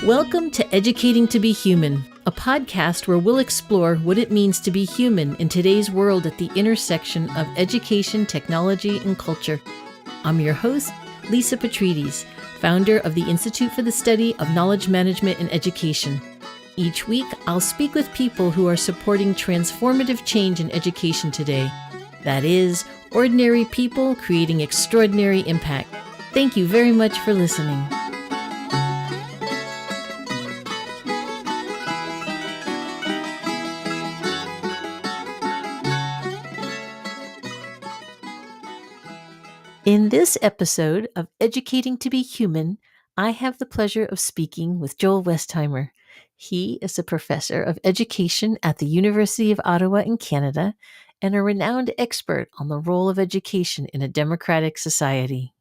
Welcome to Educating to be Human, a podcast where we'll explore what it means to be human in today's world at the intersection of education, technology, and culture. I'm your host, Lisa Petrides, founder of the Institute for the Study of Knowledge Management and Education. Each week, I'll speak with people who are supporting transformative change in education today. That is, ordinary people creating extraordinary impact. Thank you very much for listening. In this episode of Educating to be Human, I have the pleasure of speaking with Joel Westheimer. He is a professor of education at the University of Ottawa in Canada and a renowned expert on the role of education in a democratic society.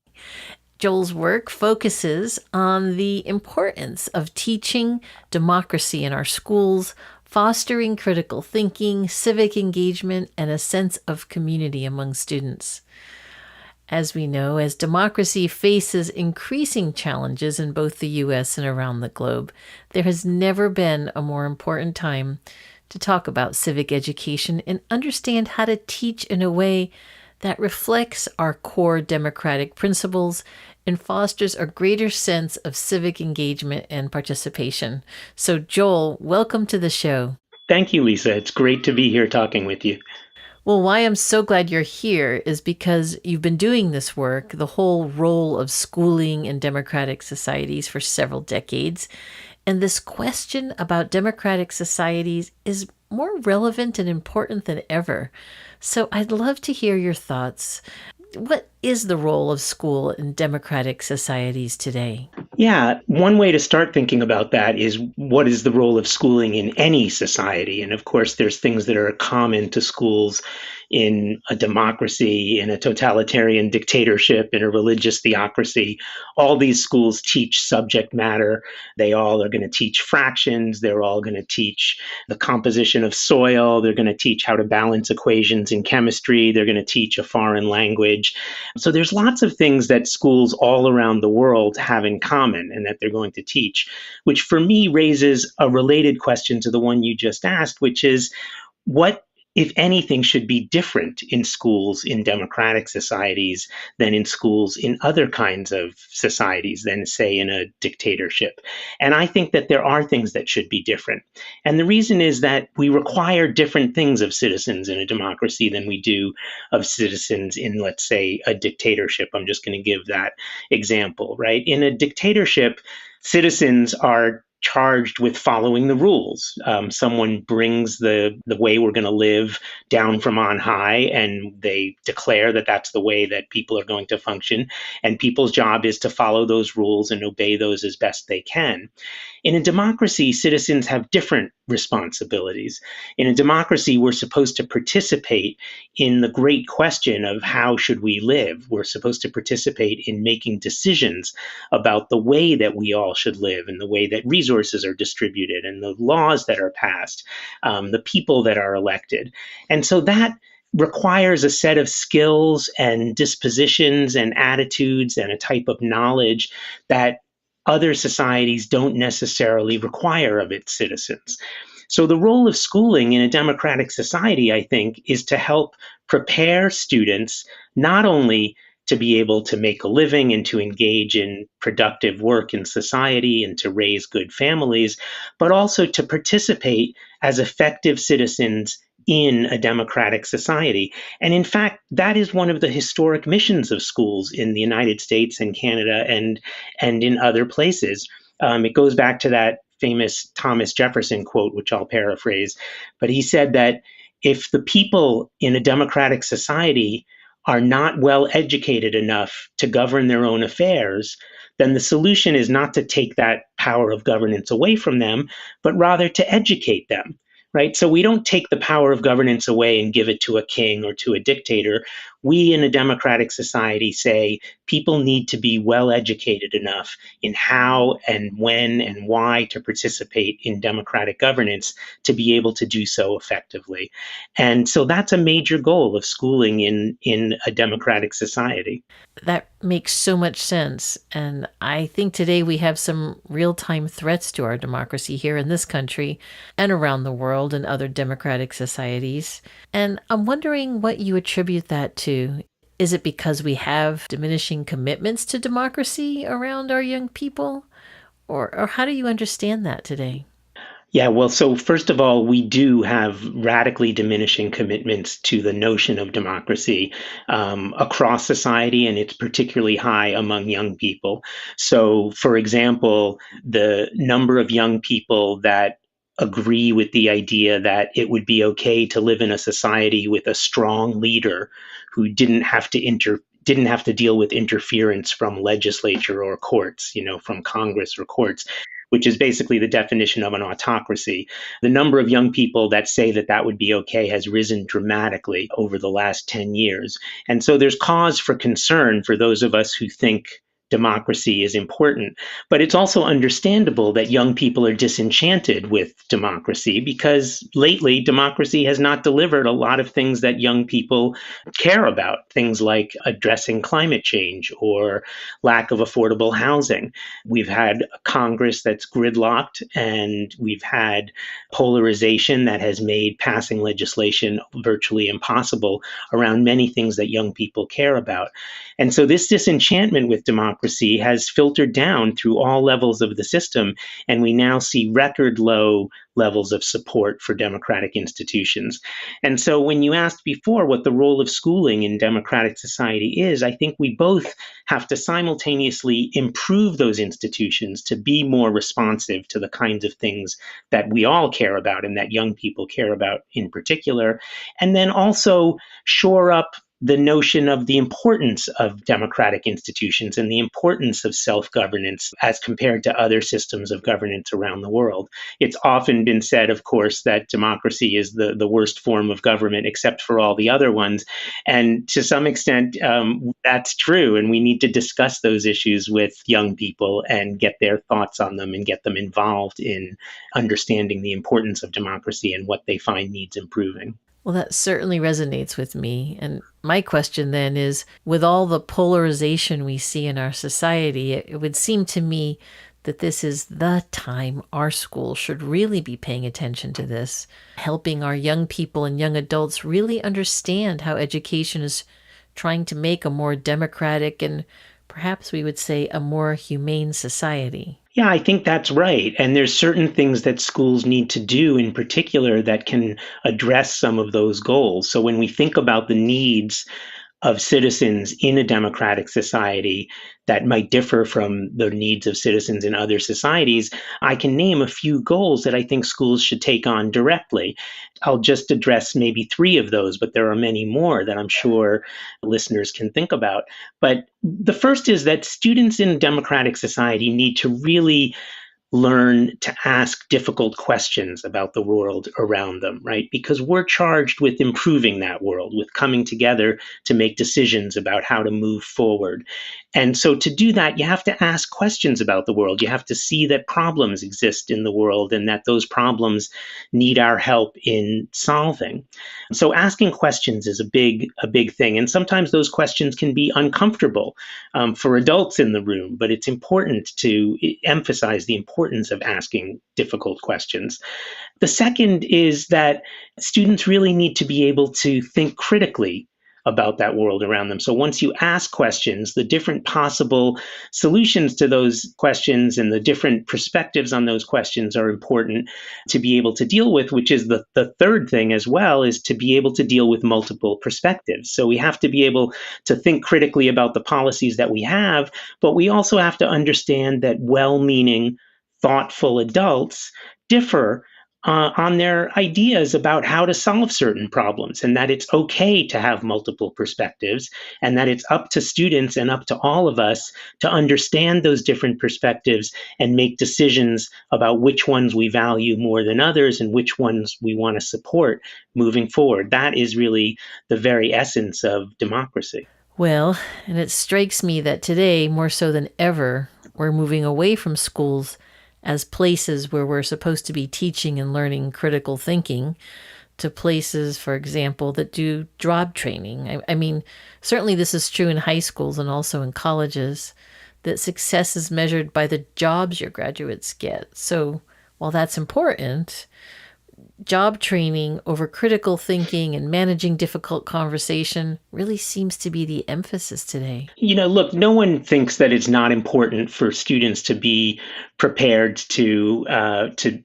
Joel's work focuses on the importance of teaching democracy in our schools, fostering critical thinking, civic engagement, and a sense of community among students. As we know, as democracy faces increasing challenges in both the U.S. and around the globe, there has never been a more important time to talk about civic education and understand how to teach in a way that reflects our core democratic principles and fosters a greater sense of civic engagement and participation. So, Joel, welcome to the show. Thank you, Lisa. It's great to be here talking with you. Well, why I'm so glad you're here is because you've been doing this work, the whole role of schooling in democratic societies for several decades. And this question about democratic societies is more relevant and important than ever. So I'd love to hear your thoughts. What is the role of school in democratic societies today? Yeah, one way to start thinking about that is what is the role of schooling in any society? And of course, there's things that are common to schools in a democracy, in a totalitarian dictatorship, in a religious theocracy. All these schools teach subject matter. They all are going to teach fractions. They're all going to teach the composition of soil. They're going to teach how to balance equations in chemistry. They're going to teach a foreign language. So there's lots of things that schools all around the world have in common and that they're going to teach, which for me raises a related question to the one you just asked, which is what, if anything, should be different in schools in democratic societies than in schools in other kinds of societies than, say, in a dictatorship. And I think that there are things that should be different. And the reason is that we require different things of citizens in a democracy than we do of citizens in, let's say, a dictatorship. I'm just going to give that example, right? In a dictatorship, citizens are charged with following the rules. Someone brings the way we're going to live down from on high, and they declare that that's the way that people are going to function. And people's job is to follow those rules and obey those as best they can. In a democracy, citizens have different responsibilities. In a democracy, we're supposed to participate in the great question of how should we live. We're supposed to participate in making decisions about the way that we all should live and the way that resources are distributed and the laws that are passed, the people that are elected. And so that requires a set of skills and dispositions and attitudes and a type of knowledge that other societies don't necessarily require of its citizens. So the role of schooling in a democratic society, I think, is to help prepare students not only to be able to make a living and to engage in productive work in society and to raise good families, but also to participate as effective citizens in a democratic society. And in fact, that is one of the historic missions of schools in the United States and Canada and in other places. It goes back to that famous Thomas Jefferson quote, which I'll paraphrase, but he said that if the people in a democratic society are not well educated enough to govern their own affairs, then the solution is not to take that power of governance away from them, but rather to educate them. right? So we don't take the power of governance away and give it to a king or to a dictator. We in a democratic society say people need to be well educated enough in how and when and why to participate in democratic governance to be able to do so effectively. And so that's a major goal of schooling in a democratic society. That makes so much sense. And I think today we have some real time threats to our democracy here in this country and around the world and other democratic societies. And I'm wondering what you attribute that to. Is it because we have diminishing commitments to democracy around our young people? Or how do you understand that today? Yeah, well, so first of all, we do have radically diminishing commitments to the notion of democracy across society, and it's particularly high among young people. So, for example, the number of young people that agree with the idea that it would be okay to live in a society with a strong leader who didn't have to deal with interference from legislature or courts, from Congress or courts, which is basically the definition of an autocracy. The number of young people that say that that would be okay has risen dramatically over the last 10 years. And so there's cause for concern for those of us who think democracy is important. But it's also understandable that young people are disenchanted with democracy because lately democracy has not delivered a lot of things that young people care about, things like addressing climate change or lack of affordable housing. We've had a Congress that's gridlocked, and we've had polarization that has made passing legislation virtually impossible around many things that young people care about. And so this disenchantment with democracy has filtered down through all levels of the system, and we now see record low levels of support for democratic institutions. And so when you asked before what the role of schooling in democratic society is, I think we both have to simultaneously improve those institutions to be more responsive to the kinds of things that we all care about and that young people care about in particular, and then also shore up the notion of the importance of democratic institutions and the importance of self-governance as compared to other systems of governance around the world. It's often been said, of course, that democracy is the worst form of government except for all the other ones. And to some extent, that's true. And we need to discuss those issues with young people and get their thoughts on them and get them involved in understanding the importance of democracy and what they find needs improving. Well, that certainly resonates with me. And my question then is, with all the polarization we see in our society, it would seem to me that this is the time our school should really be paying attention to this, helping our young people and young adults really understand how education is trying to make a more democratic and perhaps we would say a more humane society. Yeah, I think that's right. And there's certain things that schools need to do in particular that can address some of those goals. So when we think about the needs of citizens in a democratic society that might differ from the needs of citizens in other societies, I can name a few goals that I think schools should take on directly. I'll just address maybe three of those, but there are many more that I'm sure listeners can think about. But the first is that students in a democratic society need to really learn to ask difficult questions about the world around them, right? Because we're charged with improving that world, with coming together to make decisions about how to move forward. And so to do that, you have to ask questions about the world. You have to see that problems exist in the world and that those problems need our help in solving. So asking questions is a big thing. And sometimes those questions can be uncomfortable for adults in the room, but it's important to emphasize the importance of asking difficult questions. The second is that students really need to be able to think critically about that world around them. So once you ask questions, the different possible solutions to those questions and the different perspectives on those questions are important to be able to deal with, which is the third thing as well, is to be able to deal with multiple perspectives. So we have to be able to think critically about the policies that we have, but we also have to understand that well-meaning, thoughtful adults differ on their ideas about how to solve certain problems, and that it's okay to have multiple perspectives, and that it's up to students and up to all of us to understand those different perspectives and make decisions about which ones we value more than others and which ones we want to support moving forward. That is really the very essence of democracy. Well, and it strikes me that today, more so than ever, we're moving away from schools as places where we're supposed to be teaching and learning critical thinking to places, for example, that do job training. I mean, certainly this is true in high schools and also in colleges, that success is measured by the jobs your graduates get. So while that's important, job training over critical thinking and managing difficult conversation really seems to be the emphasis today. Look, no one thinks that it's not important for students to be prepared to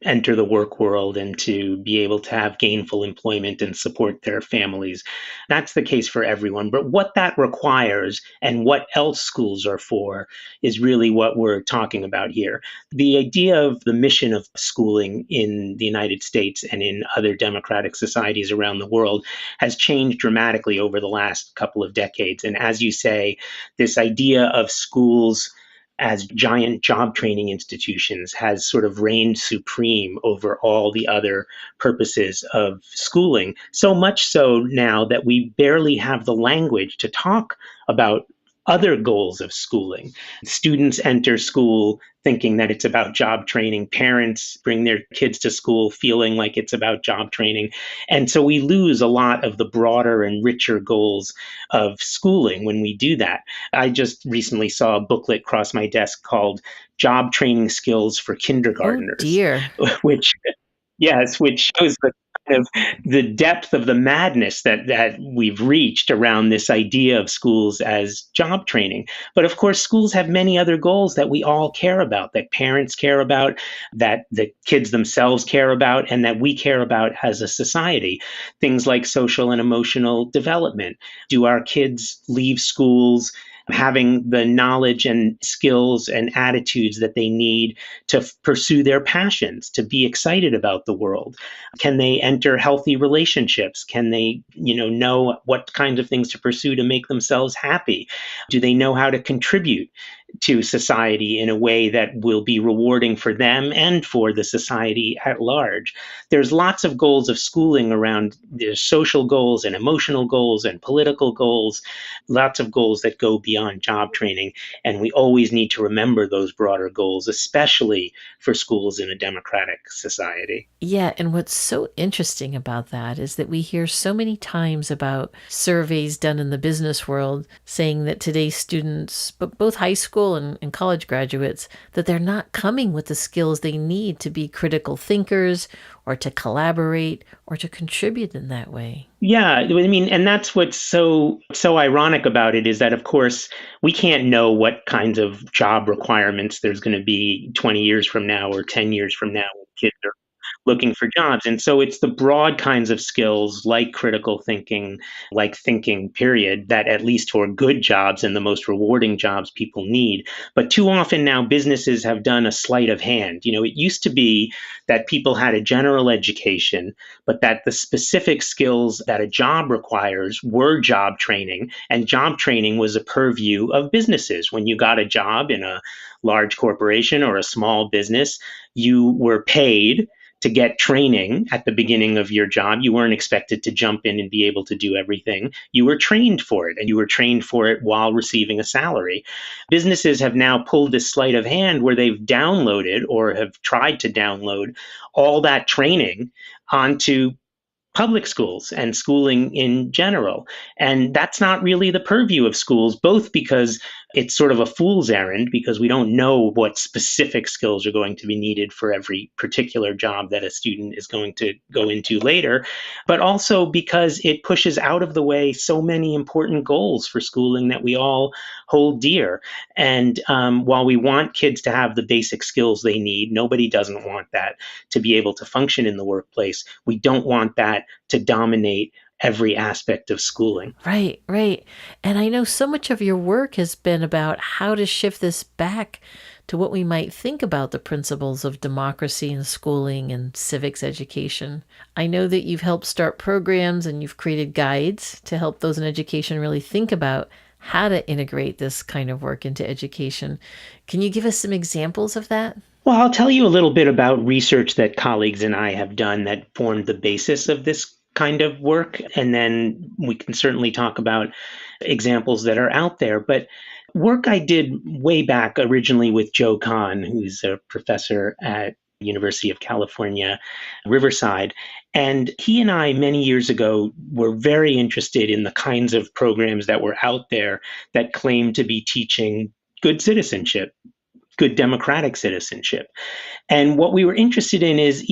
enter the work world and to be able to have gainful employment and support their families. That's the case for everyone. But what that requires and what else schools are for is really what we're talking about here. The idea of the mission of schooling in the United States and in other democratic societies around the world has changed dramatically over the last couple of decades. And as you say, this idea of schools as giant job training institutions has sort of reigned supreme over all the other purposes of schooling. So much so now that we barely have the language to talk about other goals of schooling. Students enter school thinking that it's about job training. Parents bring their kids to school feeling like it's about job training. And so we lose a lot of the broader and richer goals of schooling when we do that. I just recently saw a booklet cross my desk called Job Training Skills for Oh Kindergartners, dear. which Yes, which shows the kind of the depth of the madness that we've reached around this idea of schools as job training. But of course, schools have many other goals that we all care about, that parents care about, that the kids themselves care about, and that we care about as a society. Things like social and emotional development. Do our kids leave schools having the knowledge and skills and attitudes that they need to pursue their passions, to be excited about the world? Can they enter healthy relationships? Can they, know what kinds of things to pursue to make themselves happy? Do they know how to contribute to society in a way that will be rewarding for them and for the society at large? There's lots of goals of schooling around there's social goals and emotional goals and political goals, lots of goals that go beyond job training. And we always need to remember those broader goals, especially for schools in a democratic society. Yeah, and what's so interesting about that is that we hear so many times about surveys done in the business world saying that today's students, but both high school and college graduates, that they're not coming with the skills they need to be critical thinkers or to collaborate or to contribute in that way. Yeah, I mean, and that's what's so ironic about it is that, of course, we can't know what kinds of job requirements there's going to be 20 years from now or 10 years from now when kids are looking for jobs. And so it's the broad kinds of skills like critical thinking, like thinking, period, that at least for good jobs and the most rewarding jobs people need. But too often now businesses have done a sleight of hand. It used to be that people had a general education, but that the specific skills that a job requires were job training, and job training was a purview of businesses. When you got a job in a large corporation or a small business, you were paid to get training at the beginning of your job. You weren't expected to jump in and be able to do everything. You were trained for it, and you were trained for it while receiving a salary. Businesses have now pulled this sleight of hand where they've downloaded or have tried to download all that training onto public schools and schooling in general. And that's not really the purview of schools, both because it's sort of a fool's errand because we don't know what specific skills are going to be needed for every particular job that a student is going to go into later, but also because it pushes out of the way so many important goals for schooling that we all hold dear. And while we want kids to have the basic skills they need, nobody doesn't want that to be able to function in the workplace. We don't want that to dominate every aspect of schooling. Right, right. And I know so much of your work has been about how to shift this back to what we might think about the principles of democracy in schooling and civics education. I know that you've helped start programs and you've created guides to help those in education really think about how to integrate this kind of work into education. Can you give us some examples of that? Well, I'll tell you a little bit about research that colleagues and I have done that formed the basis of this kind of work. And then we can certainly talk about examples that are out there. But work I did way back originally with Joe Kahn, who's a professor at University of California, Riverside. And he and I, many years ago, were very interested in the kinds of programs that were out there that claimed to be teaching good citizenship, good democratic citizenship. And what we were interested in is,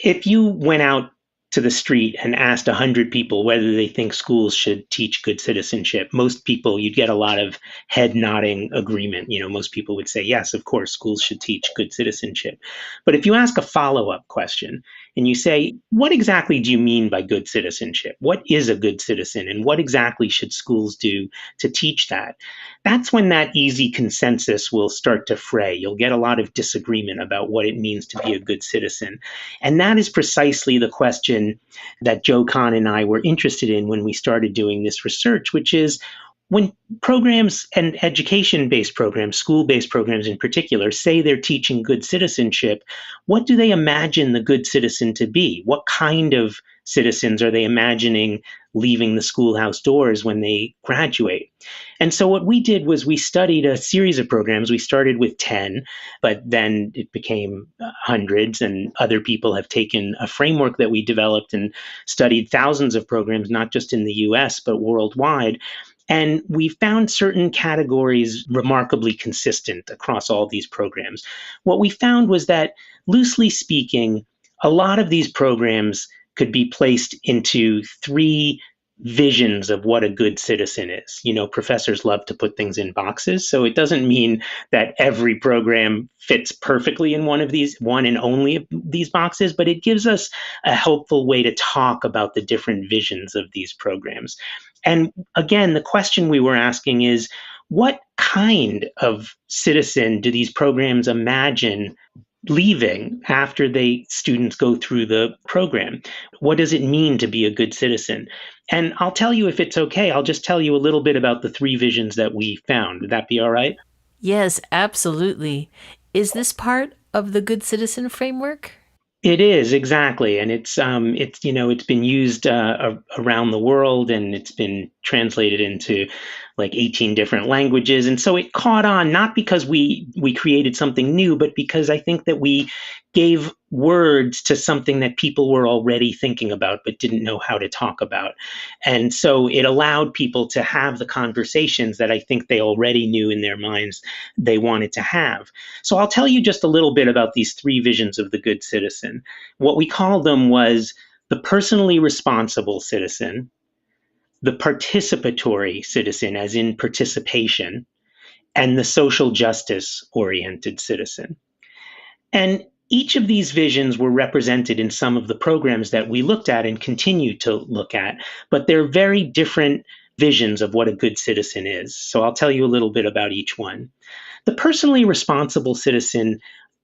if you went out to the street and asked 100 people whether they think schools should teach good citizenship, most people, you'd get a lot of head nodding agreement. Most people would say, yes, of course, schools should teach good citizenship. But if you ask a follow-up question and you say, what exactly do you mean by good citizenship? What is a good citizen? And what exactly should schools do to teach that? That's when that easy consensus will start to fray. You'll get a lot of disagreement about what it means to be a good citizen. And that is precisely the question that Joe Kahn and I were interested in when we started doing this research, which is when programs and education-based programs, school-based programs in particular, say they're teaching good citizenship, what do they imagine the good citizen to be? What kind of citizens are they imagining leaving the schoolhouse doors when they graduate? And so what we did was we studied a series of programs. We started with 10, but then it became hundreds, and other people have taken a framework that we developed and studied thousands of programs, not just in the US, but worldwide. And we found certain categories remarkably consistent across all these programs. What we found was that, loosely speaking, a lot of these programs could be placed into three visions of what a good citizen is. Professors love to put things in boxes, so it doesn't mean that every program fits perfectly in one and only of these boxes, but it gives us a helpful way to talk about the different visions of these programs. And again, the question we were asking is, what kind of citizen do these programs imagine leaving after students go through the program? What does it mean to be a good citizen? And I'll tell you, if it's okay, I'll just tell you a little bit about the three visions that we found. Would that be all right? Yes, absolutely. Is this part of the Good Citizen framework? It is, exactly, and it's been used around the world, and it's been translated into like 18 different languages, and so it caught on, not because we created something new, but because I think that we gave words to something that people were already thinking about but didn't know how to talk about. And so it allowed people to have the conversations that I think they already knew in their minds they wanted to have. So I'll tell you just a little bit about these three visions of the good citizen. What we called them was the personally responsible citizen, the participatory citizen, as in participation, and the social justice oriented citizen. And each of these visions were represented in some of the programs that we looked at and continue to look at, but they're very different visions of what a good citizen is. So I'll tell you a little bit about each one. The personally responsible citizen,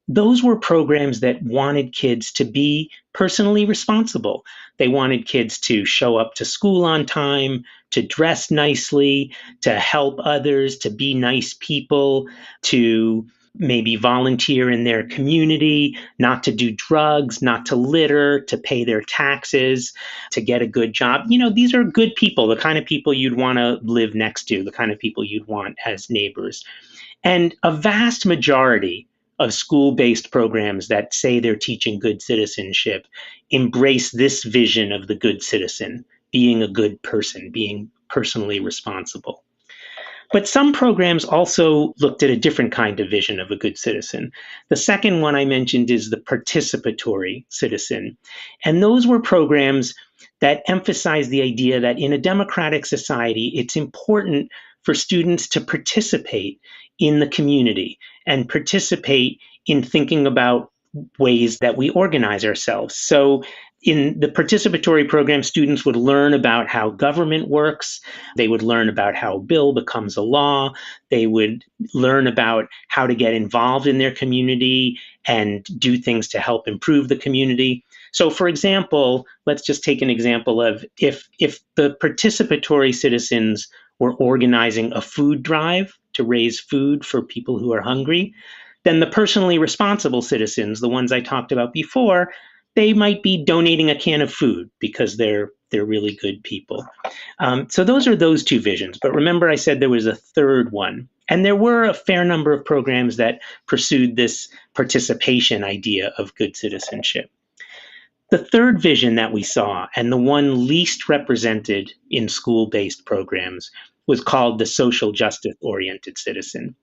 those were programs that wanted kids to be personally responsible. They wanted kids to show up to school on time, to dress nicely, to help others, to be nice people, to maybe volunteer in their community, not to do drugs, not to litter, to pay their taxes, to get a good job. These are good people, the kind of people you'd want to live next to, the kind of people you'd want as neighbors. And a vast majority of school-based programs that say they're teaching good citizenship embrace this vision of the good citizen, being a good person, being personally responsible. But some programs also looked at a different kind of vision of a good citizen. The second one I mentioned is the participatory citizen. And those were programs that emphasize the idea that in a democratic society, it's important for students to participate in the community and participate in thinking about ways that we organize ourselves. So In the participatory program, students would learn about how government works. They would learn about how a bill becomes a law. They would learn about how to get involved in their community and do things to help improve the community. So, for example, let's just take an example of if the participatory citizens were organizing a food drive to raise food for people who are hungry, then the personally responsible citizens, the ones I talked about before, they might be donating a can of food because they're really good people. So those are those two visions. But remember, I said there was a third one. And there were a fair number of programs that pursued this participation idea of good citizenship. The third vision that we saw, and the one least represented in school-based programs, was called the social justice-oriented citizen.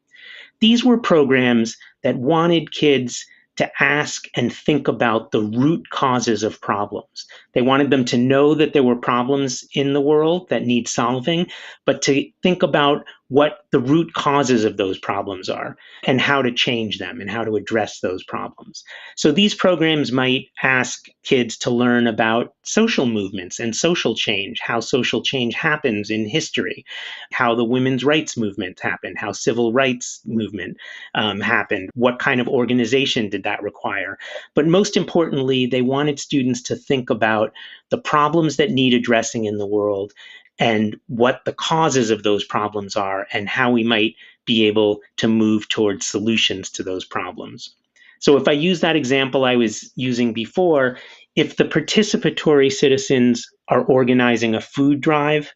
These were programs that wanted kids to ask and think about the root causes of problems. They wanted them to know that there were problems in the world that need solving, but to think about what the root causes of those problems are and how to change them and how to address those problems. So these programs might ask kids to learn about social movements and social change, how social change happens in history, how the women's rights movement happened, how civil rights movement happened, what kind of organization did that require. But most importantly, they wanted students to think about the problems that need addressing in the world and what the causes of those problems are and how we might be able to move towards solutions to those problems. So if I use that example I was using before, if the participatory citizens are organizing a food drive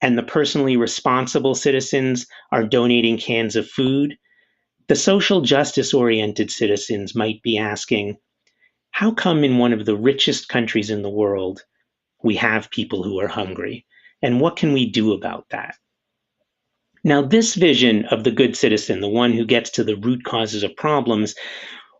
and the personally responsible citizens are donating cans of food, the social justice-oriented citizens might be asking, how come in one of the richest countries in the world we have people who are hungry? And what can we do about that? Now, this vision of the good citizen, the one who gets to the root causes of problems,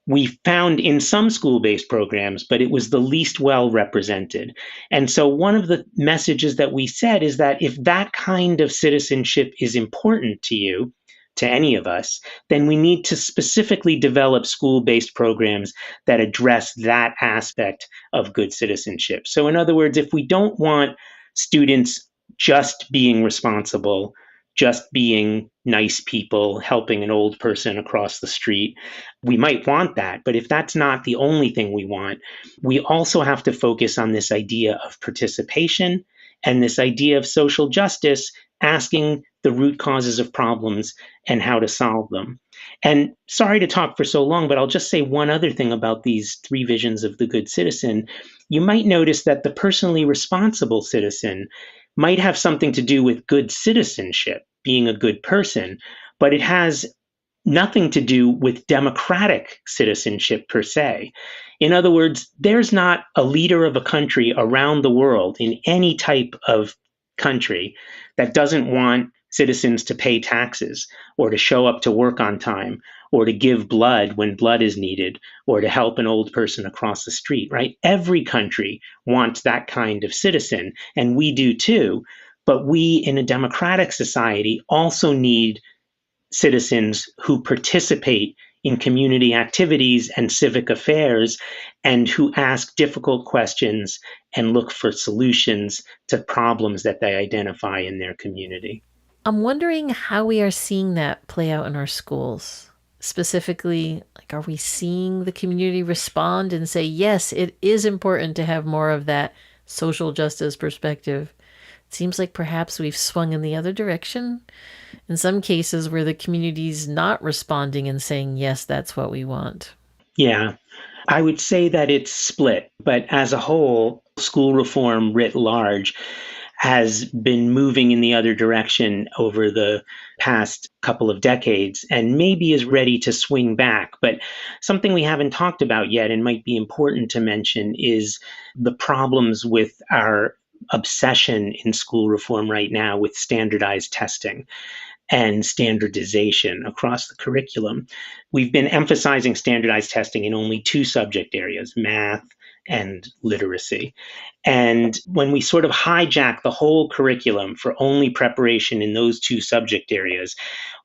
we found in some school-based programs, but it was the least well represented. And so one of the messages that we said is that if that kind of citizenship is important to you, to any of us, then we need to specifically develop school-based programs that address that aspect of good citizenship. So in other words, if we don't want students just being responsible, just being nice people, helping an old person across the street, we might want that. But if that's not the only thing we want, we also have to focus on this idea of participation and this idea of social justice, asking the root causes of problems and how to solve them. And sorry to talk for so long, but I'll just say one other thing about these three visions of the good citizen. You might notice that the personally responsible citizen might have something to do with good citizenship, being a good person, but it has nothing to do with democratic citizenship per se. In other words, there's not a leader of a country around the world in any type of country that doesn't want citizens to pay taxes or to show up to work on time or to give blood when blood is needed or to help an old person across the street, right? Every country wants that kind of citizen, and we do too. But we in a democratic society also need citizens who participate in community activities and civic affairs and who ask difficult questions and look for solutions to problems that they identify in their community. I'm wondering how we are seeing that play out in our schools. Specifically, like, are we seeing the community respond and say, yes, it is important to have more of that social justice perspective? It seems like perhaps we've swung in the other direction in some cases where the community's not responding and saying, yes, that's what we want. Yeah, I would say that it's split, but as a whole, school reform writ large has been moving in the other direction over the past couple of decades and maybe is ready to swing back. But something we haven't talked about yet and might be important to mention is the problems with our obsession in school reform right now with standardized testing and standardization across the curriculum. We've been emphasizing standardized testing in only two subject areas, math and literacy. And when we sort of hijack the whole curriculum for only preparation in those two subject areas,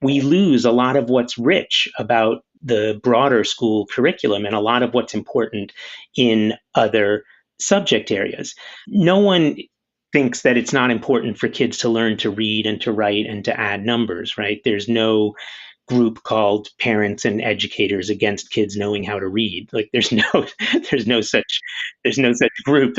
we lose a lot of what's rich about the broader school curriculum and a lot of what's important in other subject areas. No one thinks that it's not important for kids to learn to read and to write and to add numbers, right? There's no group called Parents and Educators Against Kids Knowing How to Read. Like there's no such there's no such group.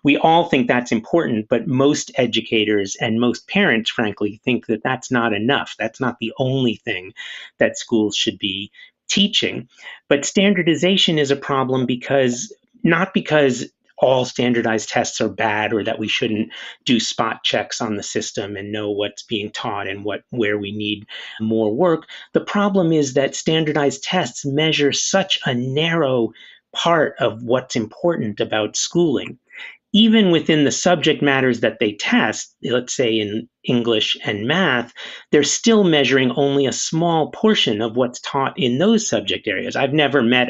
We all think that's important, but most educators and most parents, frankly, think that that's not enough. That's not the only thing that schools should be teaching. But standardization is a problem because not because all standardized tests are bad or that we shouldn't do spot checks on the system and know what's being taught and where we need more work. The problem is that standardized tests measure such a narrow part of what's important about schooling. Even within the subject matters that they test, let's say in English and math, they're still measuring only a small portion of what's taught in those subject areas. I've never met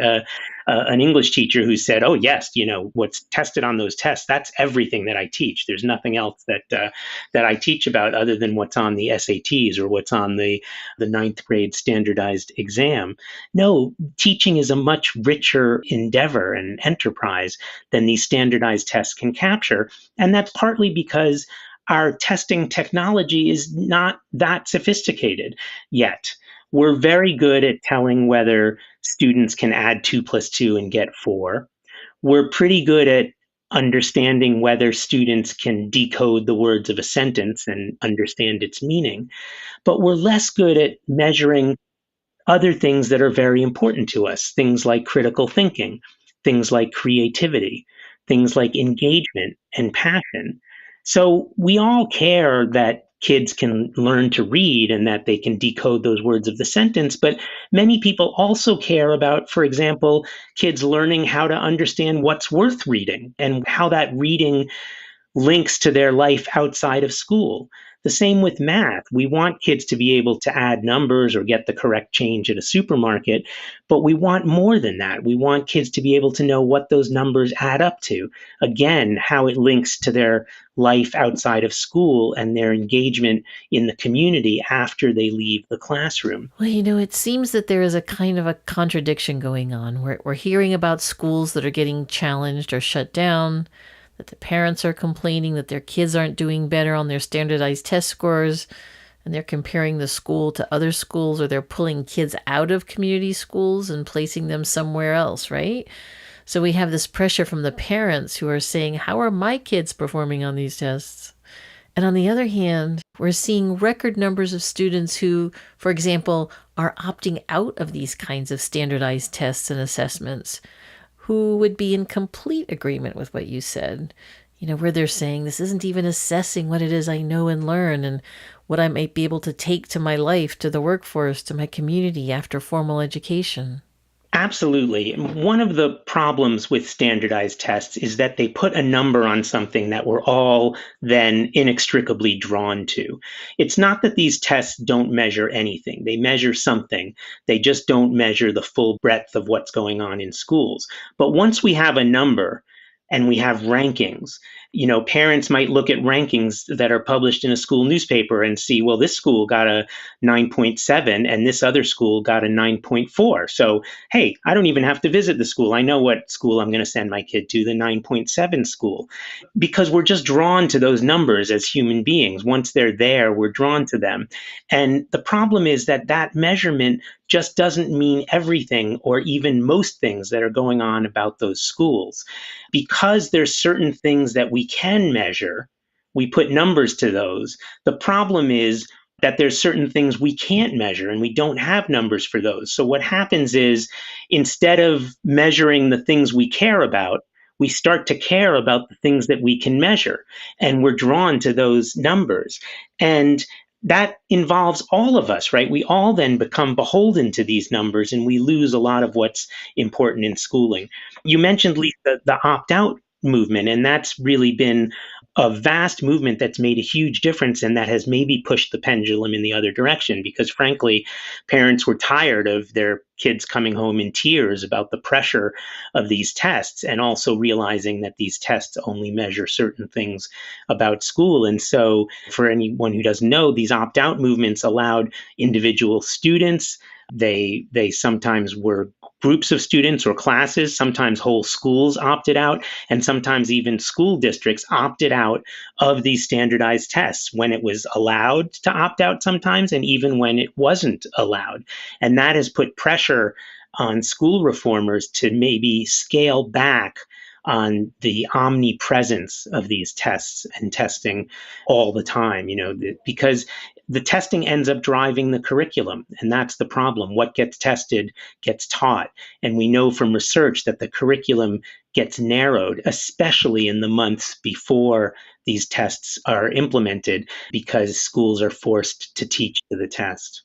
an English teacher who said, "Oh yes, what's tested on those tests, that's everything that I teach. There's nothing else that I teach about other than what's on the SATs or what's on the ninth grade standardized exam." No, teaching is a much richer endeavor and enterprise than these standardized tests can capture. And that's partly because our testing technology is not that sophisticated yet. We're very good at telling whether students can add 2 plus 2 and get 4. We're pretty good at understanding whether students can decode the words of a sentence and understand its meaning. But we're less good at measuring other things that are very important to us, things like critical thinking, things like creativity, things like engagement and passion. So we all care that kids can learn to read and that they can decode those words of the sentence, but many people also care about, for example, kids learning how to understand what's worth reading and how that reading links to their life outside of school. The same with math. We want kids to be able to add numbers or get the correct change at a supermarket, but we want more than that. We want kids to be able to know what those numbers add up to. Again, how it links to their life outside of school and their engagement in the community after they leave the classroom. Well, it seems that there is a kind of a contradiction going on. We're hearing about schools that are getting challenged or shut down, that the parents are complaining that their kids aren't doing better on their standardized test scores, and they're comparing the school to other schools, or they're pulling kids out of community schools and placing them somewhere else, right? So we have this pressure from the parents who are saying, how are my kids performing on these tests? And on the other hand, we're seeing record numbers of students who, for example, are opting out of these kinds of standardized tests and assessments, who would be in complete agreement with what you said, where they're saying this isn't even assessing what it is I know and learn and what I might be able to take to my life, to the workforce, to my community after formal education. Absolutely. One of the problems with standardized tests is that they put a number on something that we're all then inextricably drawn to. It's not that these tests don't measure anything, they measure something. They just don't measure the full breadth of what's going on in schools. But once we have a number, and we have rankings. Parents might look at rankings that are published in a school newspaper and see, well, this school got a 9.7 and this other school got a 9.4. So, hey, I don't even have to visit the school. I know what school I'm going to send my kid to, the 9.7 school, because we're just drawn to those numbers as human beings. Once they're there, we're drawn to them. And the problem is that that measurement just doesn't mean everything or even most things that are going on about those schools. Because there's certain things that we can measure, we put numbers to those. The problem is that there's certain things we can't measure and we don't have numbers for those. So what happens is instead of measuring the things we care about, we start to care about the things that we can measure, and we're drawn to those numbers. And that involves all of us, right? We all then become beholden to these numbers and we lose a lot of what's important in schooling. You mentioned, Lisa, the opt out movement, and that's really been a vast movement that's made a huge difference and that has maybe pushed the pendulum in the other direction because, frankly, parents were tired of their kids coming home in tears about the pressure of these tests and also realizing that these tests only measure certain things about school. And so, for anyone who doesn't know, these opt out movements allowed individual students. They sometimes were groups of students or classes, sometimes whole schools opted out, and sometimes even school districts opted out of these standardized tests when it was allowed to opt out sometimes, and even when it wasn't allowed. And that has put pressure on school reformers to maybe scale back on the omnipresence of these tests and testing all the time, because the testing ends up driving the curriculum. And that's the problem. What gets tested gets taught. And we know from research that the curriculum gets narrowed, especially in the months before these tests are implemented, because schools are forced to teach to the test.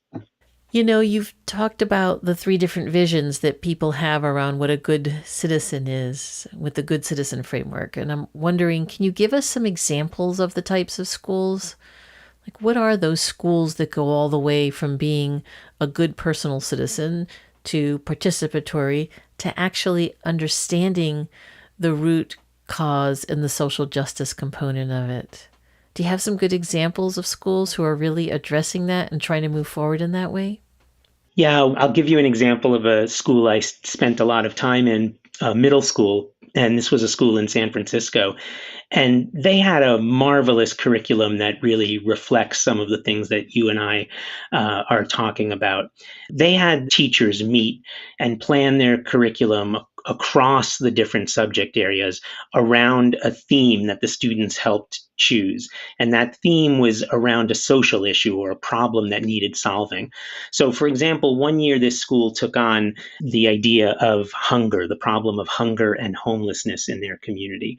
You've talked about the three different visions that people have around what a good citizen is with the good citizen framework. And I'm wondering, can you give us some examples of the types of schools? Like, what are those schools that go all the way from being a good personal citizen to participatory to actually understanding the root cause and the social justice component of it? Do you have some good examples of schools who are really addressing that and trying to move forward in that way? Yeah, I'll give you an example of a school I spent a lot of time in, middle school. And this was a school in San Francisco. And they had a marvelous curriculum that really reflects some of the things that you and I are talking about. They had teachers meet and plan their curriculum across the different subject areas around a theme that the students helped choose. And that theme was around a social issue or a problem that needed solving. So, for example, one year this school took on the idea of hunger, the problem of hunger and homelessness in their community.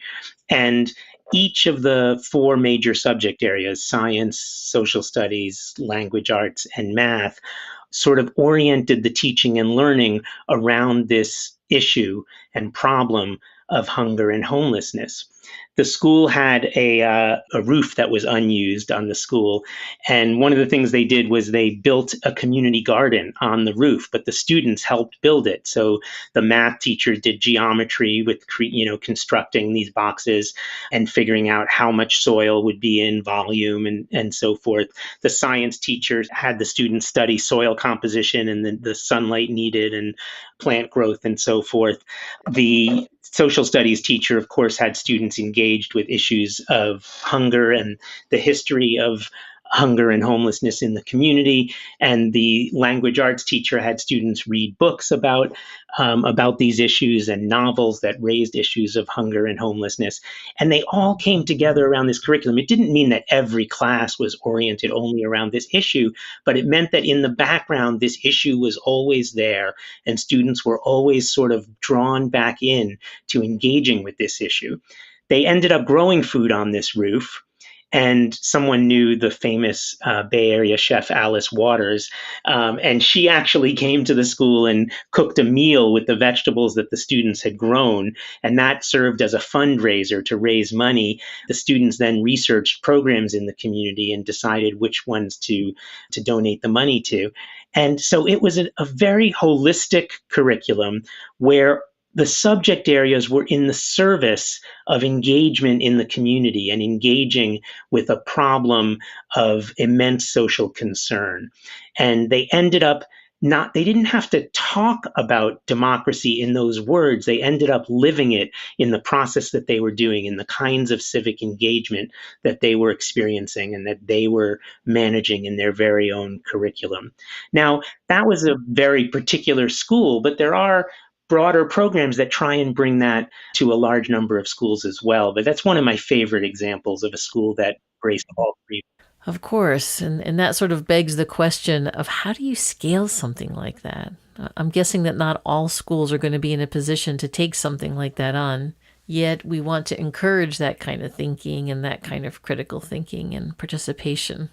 And each of the four major subject areas, science, social studies, language arts, and math, sort of oriented the teaching and learning around this issue and problem of hunger and homelessness. The school had a roof that was unused on the school. And one of the things they did was they built a community garden on the roof, but the students helped build it. So the math teacher did geometry with, constructing these boxes and figuring out how much soil would be in volume and so forth. The science teacher had the students study soil composition and the sunlight needed and plant growth and so forth. The social studies teacher, of course, had students engaged with issues of hunger and the history of hunger and homelessness in the community. And the language arts teacher had students read books about these issues and novels that raised issues of hunger and homelessness. And they all came together around this curriculum. It didn't mean that every class was oriented only around this issue, but it meant that in the background, this issue was always there, and students were always sort of drawn back in to engaging with this issue. They ended up growing food on this roof. And someone knew the famous Bay Area chef Alice Waters, and she actually came to the school and cooked a meal with the vegetables that the students had grown, and that served as a fundraiser to raise money. The students then researched programs in the community and decided which ones to donate the money to. And so it was a very holistic curriculum where the subject areas were in the service of engagement in the community and engaging with a problem of immense social concern. And they ended up they didn't have to talk about democracy in those words. They ended up living it in the process that they were doing, in the kinds of civic engagement that they were experiencing and that they were managing in their very own curriculum. Now, that was a very particular school, but there are broader programs that try and bring that to a large number of schools as well. But that's one of my favorite examples of a school that embraced all three. Of course. And that sort of begs the question of how do you scale something like that? I'm guessing that not all schools are going to be in a position to take something like that on. Yet we want to encourage that kind of thinking and that kind of critical thinking and participation.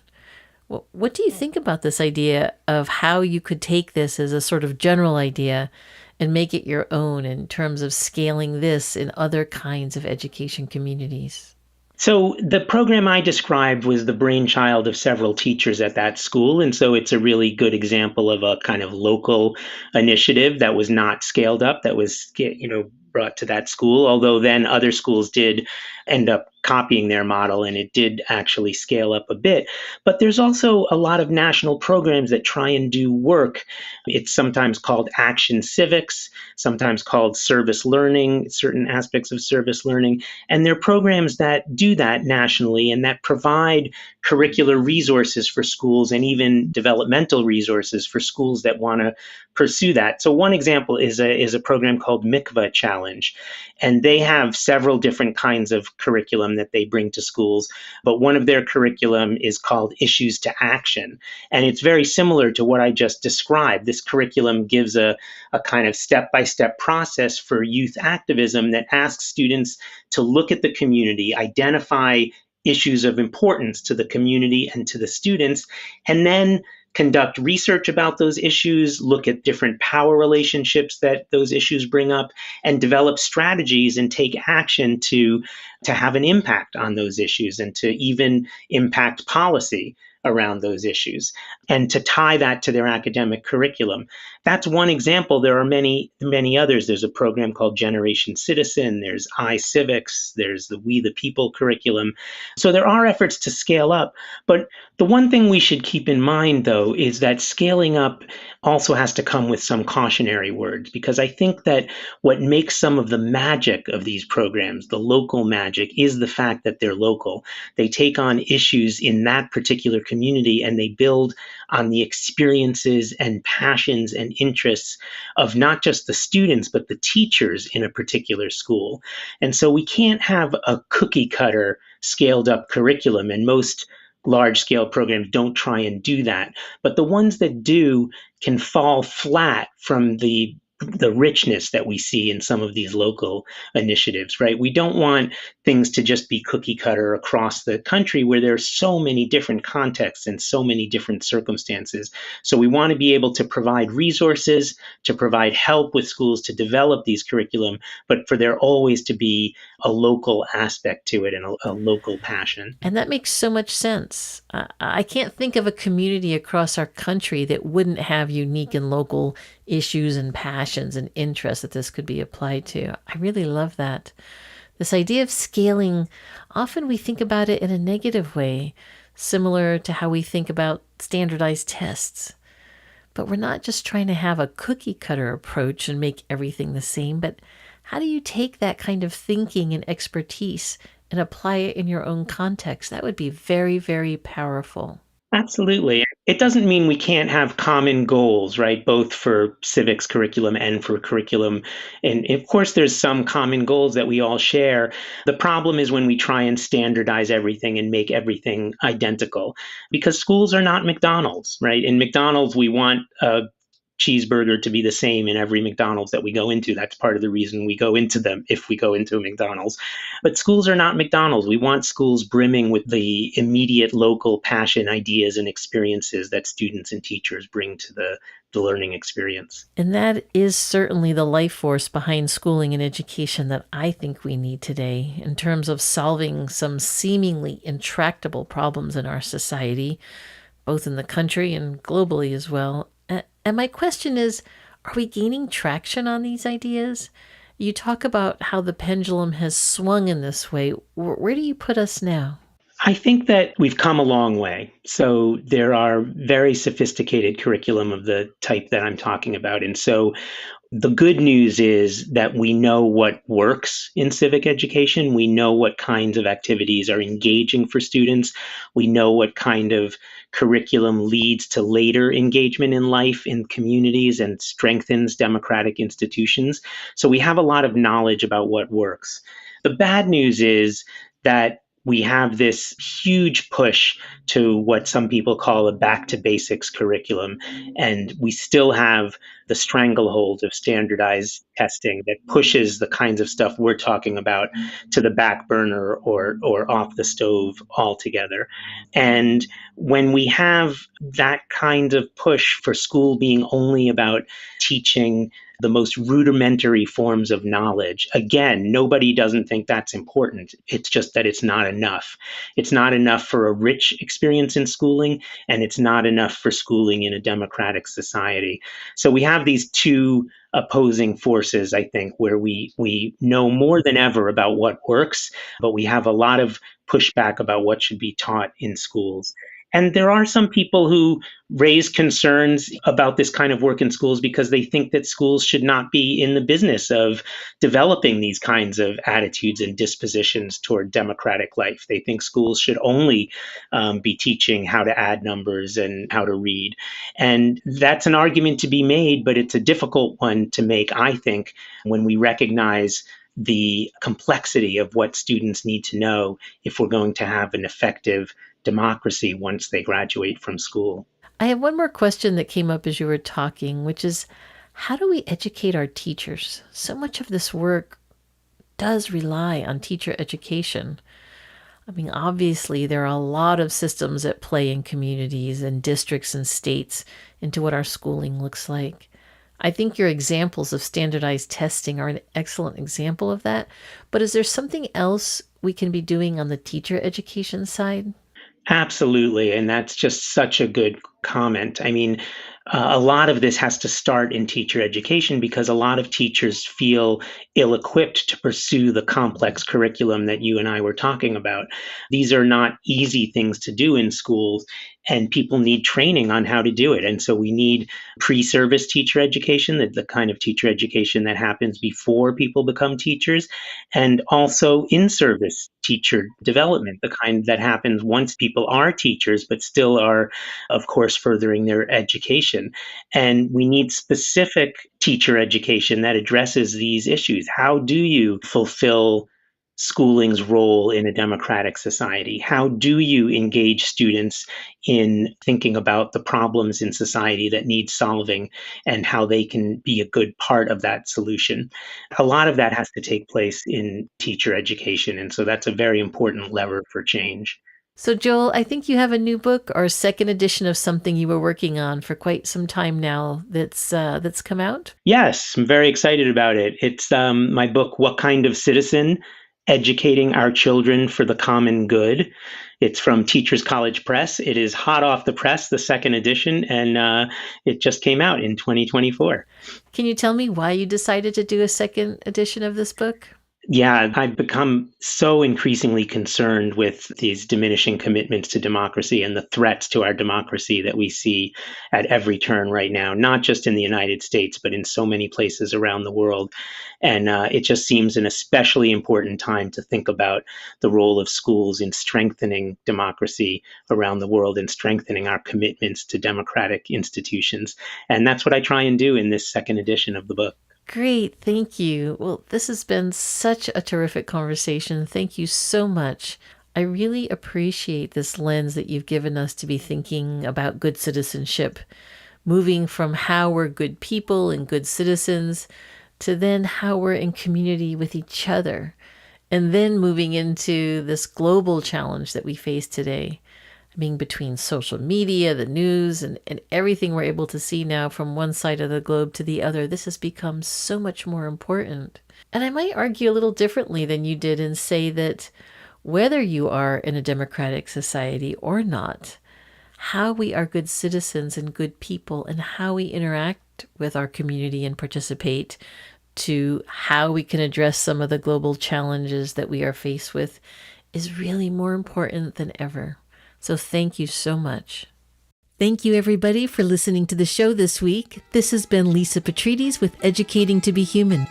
What do you think about this idea of how you could take this as a sort of general idea and make it your own in terms of scaling this in other kinds of education communities? So the program I described was the brainchild of several teachers at that school. And so it's a really good example of a kind of local initiative that was not scaled up, that was, brought to that school, although then other schools did end up copying their model and it did actually scale up a bit. But there's also a lot of national programs that try and do work. It's sometimes called action civics, sometimes called service learning, certain aspects of service learning. And there are programs that do that nationally and that provide curricular resources for schools and even developmental resources for schools that want to pursue that. So one example is a program called MICVA Challenge, and they have several different kinds of curriculum that they bring to schools. But one of their curriculum is called Issues to Action, and it's very similar to what I just described. This curriculum gives a kind of step-by-step process for youth activism that asks students to look at the community, identify issues of importance to the community and to the students, and then conduct research about those issues, look at different power relationships that those issues bring up, and develop strategies and take action to have an impact on those issues and to even impact policy around those issues and to tie that to their academic curriculum. That's one example. There are many, many others. There's a program called Generation Citizen, there's iCivics, there's the We the People curriculum. So there are efforts to scale up. But the one thing we should keep in mind, though, is that scaling up also has to come with some cautionary words, because I think that what makes some of the magic of these programs, the local magic, is the fact that they're local. They take on issues in that particular community and they build on the experiences and passions and interests of not just the students, but the teachers in a particular school. And so we can't have a cookie cutter scaled up curriculum, and most large scale programs don't try and do that. But the ones that do can fall flat from the richness that we see in some of these local initiatives, right? We don't want things to just be cookie cutter across the country where there's so many different contexts and so many different circumstances. So we want to be able to provide resources, to provide help with schools to develop these curriculum, but for there always to be a local aspect to it and a local passion. And that makes so much sense. I can't think of a community across our country that wouldn't have unique and local issues and passions and interests that this could be applied to. I really love that. This idea of scaling, often we think about it in a negative way, similar to how we think about standardized tests. But we're not just trying to have a cookie cutter approach and make everything the same, but how do you take that kind of thinking and expertise and apply it in your own context? That would be very, very powerful. Absolutely. It doesn't mean we can't have common goals, right? Both for civics curriculum and for curriculum. And of course, there's some common goals that we all share. The problem is when we try and standardize everything and make everything identical, because schools are not McDonald's, right? In McDonald's, we want a cheeseburger to be the same in every McDonald's that we go into. That's part of the reason we go into them if we go into a McDonald's. But schools are not McDonald's. We want schools brimming with the immediate local passion, ideas, and experiences that students and teachers bring to the learning experience. And that is certainly the life force behind schooling and education that I think we need today in terms of solving some seemingly intractable problems in our society, both in the country and globally as well. And my question is, are we gaining traction on these ideas? You talk about how the pendulum has swung in this way. Where do you put us now? I think that we've come a long way. So there are very sophisticated curriculum of the type that I'm talking about. And so the good news is that we know what works in civic education. We know what kinds of activities are engaging for students. We know what kind of curriculum leads to later engagement in life in communities and strengthens democratic institutions. So we have a lot of knowledge about what works. The bad news is that we have this huge push to what some people call a back to basics curriculum. And we still have the stranglehold of standardized testing that pushes the kinds of stuff we're talking about to the back burner or off the stove altogether. And when we have that kind of push for school being only about teaching the most rudimentary forms of knowledge. Again, nobody doesn't think that's important. It's just that it's not enough. It's not enough for a rich experience in schooling, and it's not enough for schooling in a democratic society. So we have these two opposing forces, I think, where we know more than ever about what works, but we have a lot of pushback about what should be taught in schools. And there are some people who raise concerns about this kind of work in schools because they think that schools should not be in the business of developing these kinds of attitudes and dispositions toward democratic life. They think schools should only be teaching how to add numbers and how to read. And that's an argument to be made, but it's a difficult one to make, I think, when we recognize the complexity of what students need to know if we're going to have an effective democracy once they graduate from school. I have one more question that came up as you were talking, which is how do we educate our teachers? So much of this work does rely on teacher education. I mean, obviously, there are a lot of systems at play in communities and districts and states into what our schooling looks like. I think your examples of standardized testing are an excellent example of that. But is there something else we can be doing on the teacher education side? Absolutely. And that's just such a good comment. I mean, a lot of this has to start in teacher education because a lot of teachers feel ill equipped to pursue the complex curriculum that you and I were talking about. These are not easy things to do in schools, and people need training on how to do it. And so we need pre service teacher education, the kind of teacher education that happens before people become teachers, and also in service teacher development, the kind that happens once people are teachers, but still are, of course, furthering their education. And we need specific teacher education that addresses these issues. How do you fulfill schooling's role in a democratic society? How do you engage students in thinking about the problems in society that need solving and how they can be a good part of that solution? A lot of that has to take place in teacher education. And so that's a very important lever for change. So, Joel, I think you have a new book or a second edition of something you were working on for quite some time now that's come out. Yes, I'm very excited about it. It's my book, What Kind of Citizen? Educating Our Children for the Common Good. It's from Teachers College Press. It is hot off the press, the second edition, and it just came out in 2024. Can you tell me why you decided to do a second edition of this book? Yeah, I've become so increasingly concerned with these diminishing commitments to democracy and the threats to our democracy that we see at every turn right now, not just in the United States, but in so many places around the world. And it just seems an especially important time to think about the role of schools in strengthening democracy around the world and strengthening our commitments to democratic institutions. And that's what I try and do in this second edition of the book. Great. Thank you. Well, this has been such a terrific conversation. Thank you so much. I really appreciate this lens that you've given us to be thinking about good citizenship, moving from how we're good people and good citizens to then how we're in community with each other, and then moving into this global challenge that we face today. I mean, between social media, the news, and everything we're able to see now from one side of the globe to the other, this has become so much more important. And I might argue a little differently than you did and say that whether you are in a democratic society or not, how we are good citizens and good people and how we interact with our community and participate to how we can address some of the global challenges that we are faced with is really more important than ever. So thank you so much. Thank you, everybody, for listening to the show this week. This has been Lisa Petrides with Educating to Be Human.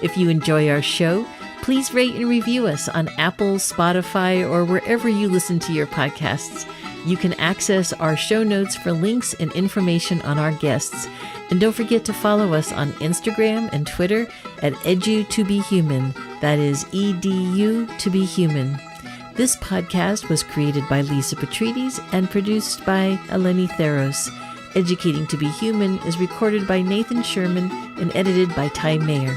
If you enjoy our show, please rate and review us on Apple, Spotify, or wherever you listen to your podcasts. You can access our show notes for links and information on our guests. And don't forget to follow us on Instagram and Twitter at Edu2Be-Human. That is EDU to be human. This podcast was created by Lisa Petrides and produced by Eleni Theros. Educating to Be Human is recorded by Nathan Sherman and edited by Ty Mayer.